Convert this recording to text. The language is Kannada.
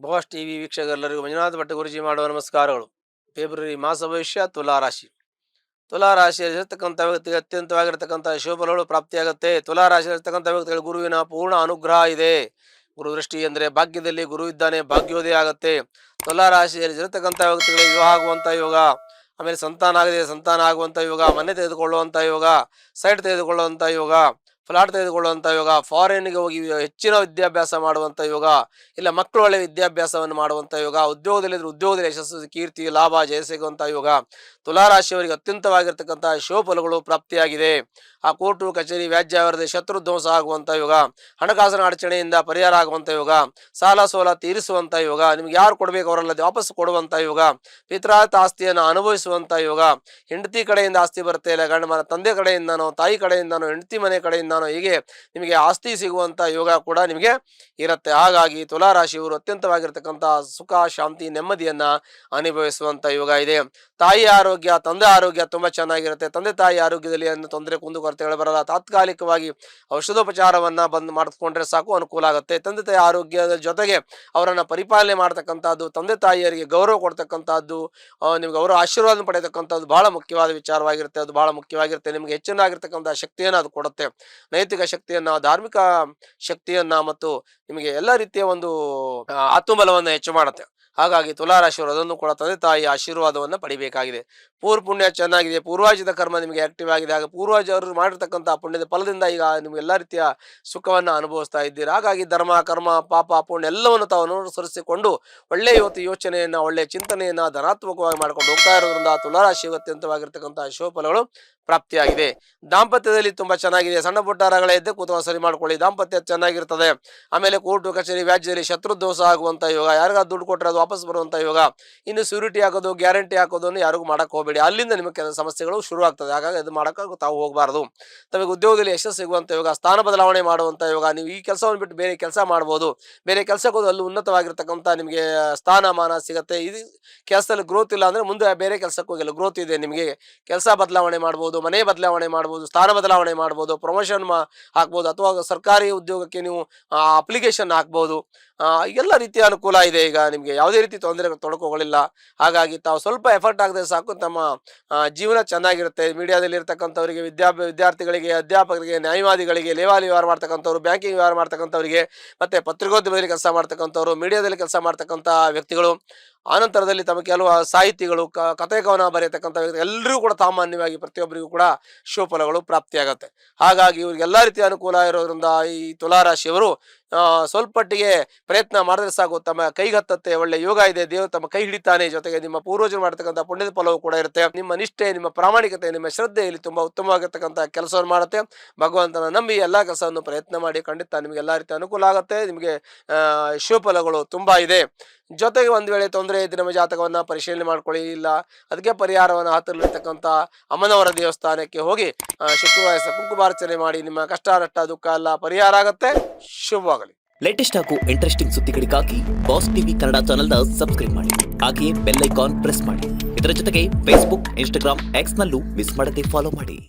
ಬಾಸ್ ಟಿವಿ ವೀಕ್ಷಕರೆಲ್ಲರಿಗೂ ಮಂಜುನಾಥ ಭಟ್ ಗುರುಜಿ ಮಾಡುವ ನಮಸ್ಕಾರಗಳು. ಫೆಬ್ರವರಿ ಮಾಸ ಭವಿಷ್ಯ ತುಲಾರಾಶಿ. ತುಲಾರಾಶಿಯಲ್ಲಿರ್ತಕ್ಕಂಥ ವ್ಯಕ್ತಿಗೆ ಅತ್ಯಂತವಾಗಿರ್ತಕ್ಕಂಥ ಶುಭಫಲಗಳು ಪ್ರಾಪ್ತಿಯಾಗುತ್ತೆ. ತುಲಾರಾಶಿಯಲ್ಲಿರ್ತಕ್ಕಂಥ ವ್ಯಕ್ತಿಗಳು ಗುರುವಿನ ಪೂರ್ಣ ಅನುಗ್ರಹ ಇದೆ. ಗುರು ದೃಷ್ಟಿ ಅಂದರೆ ಭಾಗ್ಯದಲ್ಲಿ ಗುರು ಇದ್ದಾನೆ, ಭಾಗ್ಯೋದಯ ಆಗುತ್ತೆ. ತುಲಾರಾಶಿಯಲ್ಲಿ ಇರತಕ್ಕಂಥ ವ್ಯಕ್ತಿಗಳಿಗೆ ವಿವಾಹ ಆಗುವಂಥ ಯೋಗ, ಆಮೇಲೆ ಸಂತಾನ ಆಗದೆ ಸಂತಾನ ಆಗುವಂಥ ಯೋಗ, ಮನೆ ತೆಗೆದುಕೊಳ್ಳುವಂಥ ಯೋಗ, ಸೈಟ್ ತೆಗೆದುಕೊಳ್ಳುವಂಥ ಯೋಗ, ಫ್ಲಾಟ್ ತೆಗೆದುಕೊಳ್ಳುವಂಥ ಯೋಗ, ಫಾರಿನ್ಗೆ ಹೋಗಿ ಹೆಚ್ಚಿನ ವಿದ್ಯಾಭ್ಯಾಸ ಮಾಡುವಂಥ ಯೋಗ, ಇಲ್ಲ ಮಕ್ಕಳು ಒಳ್ಳೆಯ ವಿದ್ಯಾಭ್ಯಾಸವನ್ನು ಮಾಡುವಂಥ ಯೋಗ, ಉದ್ಯೋಗದಲ್ಲಿದ್ದರೆ ಉದ್ಯೋಗದಲ್ಲಿ ಯಶಸ್ಸು, ಕೀರ್ತಿ, ಲಾಭ, ಜಯ ಸಿಗುವಂಥ ಯೋಗ. ತುಲಾರಾಶಿಯವರಿಗೆ ಅತ್ಯಂತವಾಗಿರ್ತಕ್ಕಂಥ ಶುಭಫಲಗಳು ಪ್ರಾಪ್ತಿಯಾಗಿದೆ. ಆ ಕೋರ್ಟು ಕಚೇರಿ ವ್ಯಾಜ್ಯ ವರದಿ ಶತ್ರು ಧ್ವಂಸ ಆಗುವಂಥ ಯೋಗ, ಹಣಕಾಸಿನ ಅಡಚಣೆಯಿಂದ ಪರಿಹಾರ ಆಗುವಂಥ ಯೋಗ, ಸಾಲ ಸೋಲ ತೀರಿಸುವಂಥ ಯೋಗ, ನಿಮ್ಗೆ ಯಾರು ಕೊಡಬೇಕು ಅವರಲ್ಲ ವಾಪಸ್ ಕೊಡುವಂಥ ಯೋಗ, ಪಿತ್ರಾರ್ಥ ಆಸ್ತಿಯನ್ನು ಅನುಭವಿಸುವಂಥ ಯೋಗ, ಹೆಂಡತಿ ಕಡೆಯಿಂದ ಆಸ್ತಿ ಬರುತ್ತೆ, ಇಲ್ಲ ಗಂಡ ಮನ ತಂದೆ ಕಡೆಯಿಂದನೋ ತಾಯಿ ಕಡೆಯಿಂದನೋ ಹೆಂಡತಿ ಮನೆ ಕಡೆಯಿಂದನೋ ಹೀಗೆ ನಿಮಗೆ ಆಸ್ತಿ ಸಿಗುವಂಥ ಯೋಗ ಕೂಡ ನಿಮಗೆ ಇರುತ್ತೆ. ಹಾಗಾಗಿ ತುಲಾರಾಶಿಯವರು ಅತ್ಯಂತವಾಗಿರ್ತಕ್ಕಂಥ ಸುಖ, ಶಾಂತಿ, ನೆಮ್ಮದಿಯನ್ನ ಅನುಭವಿಸುವಂಥ ಯೋಗ ಇದೆ. ತಾಯಿ ಆರೋಗ್ಯ, ತಂದೆ ಆರೋಗ್ಯ ತುಂಬಾ ಚೆನ್ನಾಗಿರುತ್ತೆ. ತಂದೆ ತಾಯಿ ಆರೋಗ್ಯದಲ್ಲಿ ಏನು ತೊಂದರೆ ಕುಂದುಕೊರತೆಗಳು ಬರಲ್ಲ. ತಾತ್ಕಾಲಿಕವಾಗಿ ಔಷಧೋಪಚಾರವನ್ನ ಬಂದ್ ಮಾಡಿಕೊಂಡ್ರೆ ಸಾಕು, ಅನುಕೂಲ ಆಗುತ್ತೆ. ತಂದೆ ತಾಯಿ ಆರೋಗ್ಯದ ಜೊತೆಗೆ ಅವರನ್ನ ಪರಿಪಾಲನೆ ಮಾಡ್ತಕ್ಕಂಥದ್ದು, ತಂದೆ ತಾಯಿಯರಿಗೆ ಗೌರವ ಕೊಡ್ತಕ್ಕಂಥದ್ದು, ನಿಮ್ಗೆ ಅವರ ಆಶೀರ್ವಾದ ಪಡೆಯತಕ್ಕಂಥದ್ದು ಬಹಳ ಮುಖ್ಯವಾದ ವಿಚಾರವಾಗಿರುತ್ತೆ. ಅದು ಬಹಳ ಮುಖ್ಯವಾಗಿರುತ್ತೆ. ನಿಮ್ಗೆ ಹೆಚ್ಚಿನಾಗಿರ್ತಕ್ಕಂಥ ಶಕ್ತಿಯನ್ನು ಅದು ಕೊಡುತ್ತೆ. ನೈತಿಕ ಶಕ್ತಿಯನ್ನ, ಧಾರ್ಮಿಕ ಶಕ್ತಿಯನ್ನ ಮತ್ತು ನಿಮಗೆ ಎಲ್ಲ ರೀತಿಯ ಒಂದು ಆತ್ಮಬಲವನ್ನು ಹೆಚ್ಚು ಮಾಡುತ್ತೆ. ಹಾಗಾಗಿ ತುಲಾರಾಶಿಯವರು ಅದನ್ನು ಕೂಡ ತಂದೆ ತಾಯಿ ಆಶೀರ್ವಾದವನ್ನು ಪಡಿಬೇಕಾಗಿದೆ. ಪುಣ್ಯ ಚೆನ್ನಾಗಿದೆ, ಪೂರ್ವಾಜಿತ ಕರ್ಮ ನಿಮಗೆ ಆಕ್ಟಿವ್ ಆಗಿದೆ. ಆಗ ಪೂರ್ವಜರು ಮಾಡಿರ್ತಕ್ಕಂಥ ಪುಣ್ಯದ ಫಲದಿಂದ ಈಗ ನಿಮ್ಗೆ ಎಲ್ಲ ರೀತಿಯ ಸುಖವನ್ನು ಅನುಭವಿಸ್ತಾ ಇದ್ದೀರಿ. ಹಾಗಾಗಿ ಧರ್ಮ, ಕರ್ಮ, ಪಾಪ, ಪುಣ್ಯ ಎಲ್ಲವನ್ನು ತಾವು ಅನುಸರಿಸಿಕೊಂಡು ಒಳ್ಳೆಯ ಯೋಚನೆಯನ್ನ, ಒಳ್ಳೆಯ ಚಿಂತನೆಯನ್ನ ಧನಾತ್ಮಕವಾಗಿ ಮಾಡ್ಕೊಂಡು ಹೋಗ್ತಾ ಇರೋದ್ರಿಂದ ತುಲಾರಾಶಿ ಅತ್ಯಂತವಾಗಿರ್ತಕ್ಕಂಥ ಶುಭಫಲಗಳು ಪ್ರಾಪ್ತಿಯಾಗಿದೆ. ದಾಂಪತ್ಯದಲ್ಲಿ ತುಂಬಾ ಚೆನ್ನಾಗಿದೆ. ಸಣ್ಣ ಪುಟ್ಟ ರಗಳ ಇದ್ದೇ ಕೂತ್ಕೊಂಡು ಸರಿ ಮಾಡ್ಕೊಳ್ಳಿ, ದಾಂಪತ್ಯ ಚೆನ್ನಾಗಿರ್ತದೆ. ಆಮೇಲೆ ಕೋರ್ಟು ಕಚೇರಿ ವ್ಯಾಜ್ಯದಲ್ಲಿ ಶತ್ರು ದೋಷ ಆಗುವಂತ ಯೋಗ, ಯಾರಿಗಾದ್ರು ದುಡ್ಡು ಕೊಟ್ಟರೆ ಅದು ವಾಪಸ್ ಬರುವಂತ ಯೋಗ. ಇನ್ನು ಸೂರಿಟಿ ಹಾಕೋದು, ಗ್ಯಾರಂಟಿ ಹಾಕೋದನ್ನು ಯಾರಿಗೂ ಮಾಡಕ್ ಹೋಗಬೇಡಿ. ಅಲ್ಲಿಂದ ನಿಮಗೆ ಕೆಲವು ಸಮಸ್ಯೆಗಳು ಶುರು ಆಗ್ತದೆ. ಹಾಗಾಗಿ ಅದು ಮಾಡಕ್ಕೆ ತಾವು ಹೋಗಬಾರದು. ತಮಗೆ ಉದ್ಯೋಗದಲ್ಲಿ ಯಶಸ್ಸು ಸಿಗುವಂತ ಯೋಗ, ಸ್ಥಾನ ಬದಲಾವಣೆ ಮಾಡುವಂತ ಯೋಗ. ನೀವು ಈ ಕೆಲಸವನ್ನು ಬಿಟ್ಟು ಬೇರೆ ಕೆಲಸ ಮಾಡ್ಬೋದು. ಬೇರೆ ಕೆಲಸಕ್ಕೆ ಹೋದ್ರೆ ಅಲ್ಲಿ ಉನ್ನತವಾಗಿರ್ತಕ್ಕಂಥ ನಿಮಗೆ ಸ್ಥಾನಮಾನ ಸಿಗುತ್ತೆ. ಇದು ಕೆಲಸದಲ್ಲಿ ಗ್ರೋತ್ ಇಲ್ಲ ಅಂದ್ರೆ ಮುಂದೆ ಬೇರೆ ಕೆಲಸಕ್ಕೆ ಹೋಗಿಲ್ಲ, ಗ್ರೋತ್ ಇದೆ. ನಿಮಗೆ ಕೆಲಸ ಬದಲಾವಣೆ ಮಾಡ್ಬೋದು, ಮನೆ ಬದಲಾವಣೆ ಮಾಡ್ಬೋದು, ಸ್ಥಾನ ಬದಲಾವಣೆ ಮಾಡ್ಬೋದು, ಪ್ರಮೋಷನ್ ಹಾಕ್ಬೋದು, ಅಥವಾ ಸರ್ಕಾರಿ ಉದ್ಯೋಗಕ್ಕೆ ನೀವು ಅಪ್ಲಿಕೇಶನ್ ಹಾಕ್ಬೋದು. ಎಲ್ಲ ರೀತಿಯ ಅನುಕೂಲ ಇದೆ. ಈಗ ನಿಮಗೆ ಯಾವುದೇ ರೀತಿ ತೊಂದರೆ ತೊಡಕೋಗಳಿಲ್ಲ. ಹಾಗಾಗಿ ತಾವು ಸ್ವಲ್ಪ ಎಫರ್ಟ್ ಆಗದೆ ಸಾಕು, ತಮ್ಮ ಜೀವನ ಚೆನ್ನಾಗಿರುತ್ತೆ. ಮೀಡಿಯಾದಲ್ಲಿ ಇರ್ತಕ್ಕಂಥವರಿಗೆ, ವಿದ್ಯಾರ್ಥಿಗಳಿಗೆ, ಅಧ್ಯಾಪಕರಿಗೆ, ನ್ಯಾಯವಾದಿಗಳಿಗೆ, ಲೇವಾಲಿ ವ್ಯವಹಾರ ಮಾಡ್ತಕ್ಕಂಥವ್ರು, ಬ್ಯಾಂಕಿಂಗ್ ವ್ಯವಹಾರ ಮಾಡ್ತಕ್ಕಂಥವ್ರಿಗೆ, ಮತ್ತೆ ಪತ್ರಿಕೋದ್ಯಮದಲ್ಲಿ ಕೆಲಸ ಮಾಡ್ತಕ್ಕಂಥವ್ರು, ಮೀಡಿಯಾದಲ್ಲಿ ಕೆಲಸ ಮಾಡ್ತಕ್ಕಂಥ ವ್ಯಕ್ತಿಗಳು, ಆನಂತರದಲ್ಲಿ ತಮ್ಮ ಕೆಲವು ಸಾಹಿತಿಗಳು, ಕಥೆ ಕವನ ಬರೆಯತಕ್ಕಂಥ ಎಲ್ಲರೂ ಕೂಡ ಸಾಮಾನ್ಯವಾಗಿ ಪ್ರತಿಯೊಬ್ಬರಿಗೂ ಕೂಡ ಶುಭಫಲಗಳು ಪ್ರಾಪ್ತಿಯಾಗತ್ತೆ. ಹಾಗಾಗಿ ಇವ್ರಿಗೆ ಎಲ್ಲಾ ರೀತಿಯ ಅನುಕೂಲ ಇರೋದ್ರಿಂದ ಈ ತುಲಾರಾಶಿಯವರು ಸ್ವಲ್ಪಟ್ಟಿಗೆ ಪ್ರಯತ್ನ ಮಾಡಿದ್ರೆ ಸಾಕು, ತಮ್ಮ ಕೈಗತ್ತತ್ತೆ. ಒಳ್ಳೆ ಯೋಗ ಇದೆ, ದೇವರು ತಮ್ಮ ಕೈ ಹಿಡಿತಾನೆ. ಜೊತೆಗೆ ನಿಮ್ಮ ಪೂರ್ವಜರು ಮಾಡ್ತಕ್ಕಂಥ ಪುಣ್ಯದ ಫಲವು ಕೂಡ ಇರುತ್ತೆ. ನಿಮ್ಮ ನಿಷ್ಠೆ, ನಿಮ್ಮ ಪ್ರಾಮಾಣಿಕತೆ, ನಿಮ್ಮ ಶ್ರದ್ಧೆ ಇಲ್ಲಿ ತುಂಬಾ ಉತ್ತಮವಾಗಿರ್ತಕ್ಕಂಥ ಕೆಲಸವನ್ನು ಮಾಡುತ್ತೆ. ಭಗವಂತನ ನಂಬಿ ಎಲ್ಲಾ ಕೆಲಸವನ್ನು ಪ್ರಯತ್ನ ಮಾಡಿ, ಖಂಡಿತ ನಿಮಗೆ ಎಲ್ಲಾ ರೀತಿಯ ಅನುಕೂಲ ಆಗುತ್ತೆ. ನಿಮಗೆ ಶುಭಫಲಗಳು ತುಂಬಾ ಇದೆ. ಜೊತೆಗೆ ಒಂದು ವೇಳೆ ತೊಂದರೆ ಇದ್ರೆ ನಮ್ಮ ಜಾತಕವನ್ನ ಪರಿಶೀಲನೆ ಮಾಡ್ಕೊಳ್ಳಿ. ಇಲ್ಲ ಅದಕ್ಕೆ ಪರಿಹಾರವನ್ನು ಹತ್ತಿರಲಿರ್ತಕ್ಕಂಥ ಅಮ್ಮನವರ ದೇವಸ್ಥಾನಕ್ಕೆ ಹೋಗಿ ಶುಕ್ರವಾರ ಕುಂಕುಮಾರ್ಚನೆ ಮಾಡಿ, ನಿಮ್ಮ ಕಷ್ಟ, ನಷ್ಟ, ದುಃಖ ಎಲ್ಲ ಪರಿಹಾರ ಆಗತ್ತೆ. ಶುಭವಾಗಲಿ. ಲೇಟೆಸ್ಟ್ ಹಾಗೂ ಇಂಟ್ರೆಸ್ಟಿಂಗ್ ಸುದ್ದಿಗಳಿಗಾಗಿ ಬಾಸ್ ಟಿವಿ ಕನ್ನಡ ಚಾನೆಲ್ನ ಸಬ್ಸ್ಕ್ರೈಬ್ ಮಾಡಿ. ಹಾಗೆಯೇ ಬೆಲ್ ಐಕಾನ್ ಪ್ರೆಸ್ ಮಾಡಿ. ಇದರ ಜೊತೆಗೆ ಫೇಸ್ಬುಕ್, ಇನ್ಸ್ಟಾಗ್ರಾಮ್, ಎಕ್ಸ್ ನಲ್ಲೂ ಮಿಸ್ ಮಾಡದೆ ಫಾಲೋ ಮಾಡಿ.